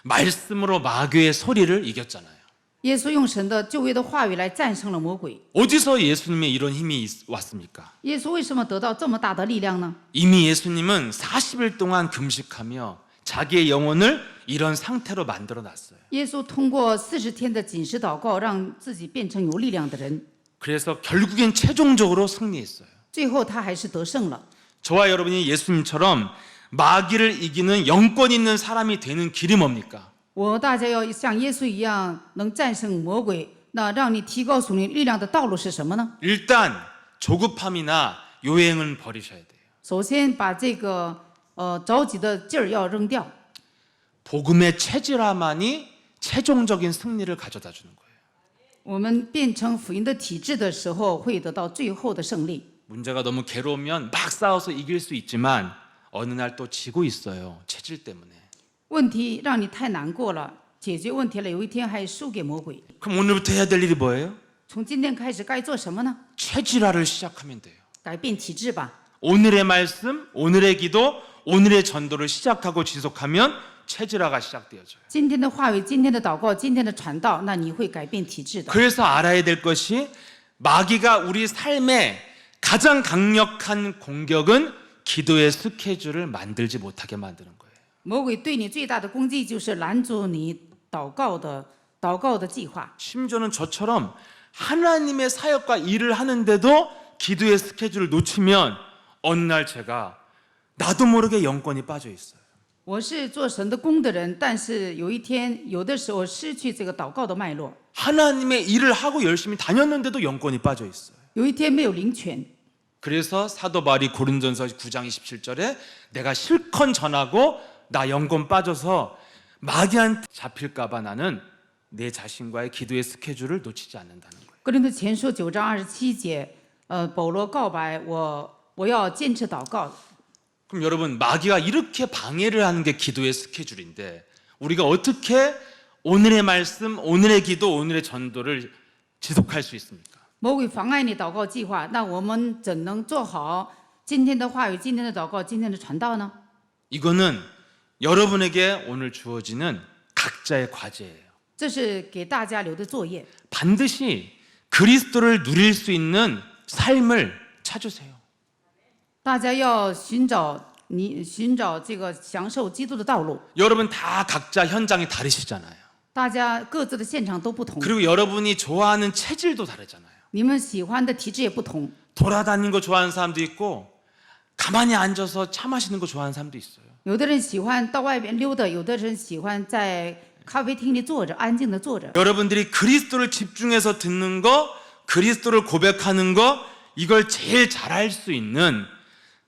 말씀으로 마귀의 소리를 이겼잖아요. 耶稣用神的旧约的话语来战胜了魔鬼。 어디서 예수님의 이런 힘이 왔습니까? 耶稣为什么得到这么大的力量呢？ 이미 예수님은 40일 동안 금식하며 자기의 영혼을 이런 상태로 만들어 놨어요. 耶稣通过40天的禁食祷告，让自己变成有力量的人。 그래서 결국엔 최종적으로 승리했어요. 最后他还是得胜了。 저와 여러분이 예수님처럼 마귀를 이기는 영권 있는 사람이 되는 길이 뭡니까? 大家要像耶稣一样，能战胜魔鬼。那让你提高属灵力量的道路是什么呢？ 일단 조급함이나 요행은 버리셔야 돼요. 首先把这个着急的劲儿要扔掉。 복음의 체질화만이 최종적인 승리를 가져다 주는 거예요. 我们变成福音的体制的时候，会得到最后的胜利。 문제가 너무 괴로우면 막 싸워서 이길 수 있지만 어느 날 또 지고 있어요. 체질 때문에. 问题让你太难过了，解决问题了，有一天还输给魔鬼。 그럼 오늘부터 해야 될 일이 뭐예요? 从今天开始该做什么呢？ 체질화를 시작하면 돼요. 改变体制吧。 오늘의 말씀, 오늘의 기도, 오늘의 전도를 시작하고 지속하면 체질화가 시작되어져요. 今天的话语，今天的祷告，今天的传道，那你会改变体制的。 그래서 알아야 될 것이 마귀가 우리 삶에 가장 강력한 공격은 기도의 스케줄을 만들지 못하게 만드는 거예요. 魔鬼对你最大的攻击就是拦阻你祷告的计划。 심지어는 저처럼 하나님의 사역과 일을 하는데도 기도의 스케줄을 놓치면 어느 날 제가 나도 모르게 영권이 빠져 있어요. 我是做神的工的人，但是有一天，有的时候失去这个祷告的脉络， 하나님의 일을 하고 열심히 다녔는데도 영권이 빠져 있어요. 有一天没有灵权。 그래서 사도 바울이 고린도전서 9장 27절에 내가 실컷 전하고 나 영권 빠져서 마귀한테 잡힐까 봐 나는 내 자신과의 기도의 스케줄을 놓치지 않는다는 거예요. 哥林多前书9章27节，保罗告白我要坚持祷告。 그럼 여러분 마귀가 이렇게 방해를 하는 게 기도의 스케줄인데 우리가 어떻게 오늘의 말씀, 오늘의 기도, 오늘의 전도를 지속할 수 있습니까? 魔鬼妨碍你祷告计划，那我们怎能做好今天的话语、今天的祷告、今天的传道呢？ 이거는 여러분에게 오늘 주어지는 각자의 과제예요. 这是给大家留的作业。 반드시 그리스도를 누릴 수 있는 삶을 찾으세요. 大家要寻找这个享受基督的道路。 여러분 다 각자 현장이 다르시잖아요. 大家各自的现场都不同， 그리고 여러분이 좋아하는 체질도 다르잖아요. 你们喜欢的体质也不同。 돌아다니는 거 좋아하는 사람도 있고 가만히 앉아서 차 마시는 거 좋아하는 사람도 있어요. 有的人喜欢到外边溜达，有的人喜欢在咖啡厅里坐着，安静的坐着。 여러분들이 그리스도를 집중해서 듣는 거, 그리스도를 고백하는 거 이걸 제일 잘할 수 있는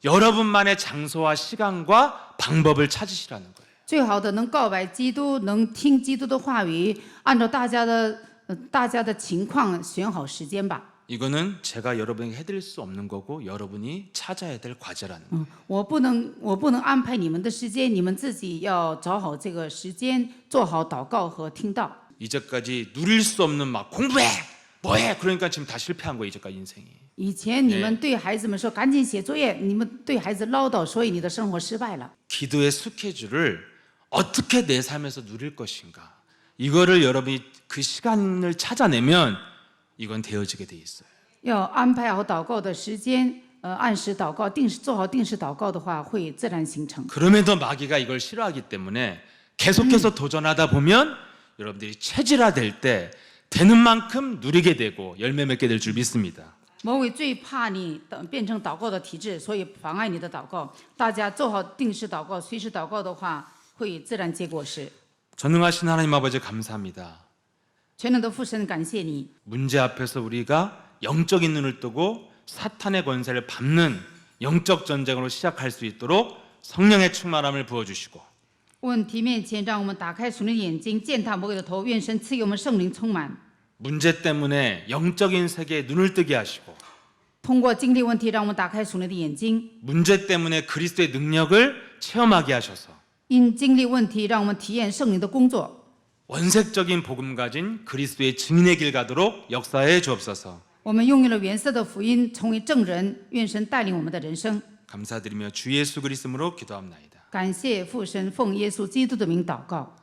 여러분만의 장소와 시간과 방법을 찾으시라는 거예요. 最好的能告白基督，能听基督的话语，按照大家的情况选好时间吧。 이거는 제가 여러분에게 해드릴 수 없는 거고 여러분이 찾아야 될 과제라는 거예요. 我不能安排你们的时间，你们自己要找好这个时间，做好祷告和听道。 이제까지 누릴 수 없는 막 공부해, 뭐해 그러니까 지금 다 실패한 거예요. 이제까지 인생이. 以前你们对孩子们说赶紧写作业，你们对孩子唠叨，所以你的生活失败了。 기도의 스케줄을 어떻게 내 삶에서 누릴 것인가 이거를 여러분이 그 시간을 찾아내면 이건 되어지게 돼 있어요. 要安排好祷告的时间，按时祷告，做好定时祷告的话，会自然形成。 그럼에도 마귀가 이걸 싫어하기 때문에 계속해서 도전하다 보면 여러분들이 체질화될 때 되는 만큼 누리게 되고 열매 맺게 될 줄 믿습니다. 魔鬼最怕你变成祷告的体质，所以妨碍你的祷告。大家做好定时祷告、随时祷告的话，会自然结果实。 전능하신 하나님 아버지 감사합니다. 全能的父神，感谢你。 문제 앞에서 우리가 영적인 눈을 뜨고 사탄의 권세를 밟는 영적 전쟁으로 시작할 수 있도록 성령의 충만함을 부어주시고 问题面前，让我们打开属灵的眼睛，践踏魔鬼的头。愿神赐给我们圣灵充满。 문제 때문에 영적인 세계에 눈을 뜨게 하시고 通过经历问题，让我们打开属灵的眼睛； 문제 때문에 그리스도의 능력을 체험하게 하셔서 因经历问题，让我们体验圣灵的工作。 원색적인 복음 가진 그리스도의 증인의 길 가도록 역사해 주옵소서. 我们拥有了原色的福音，成为证人。愿神带领我们的人生。 감사드리며 주 예수 그리스도로 기도합나이다. 感谢父神，奉耶稣基督的名祷告。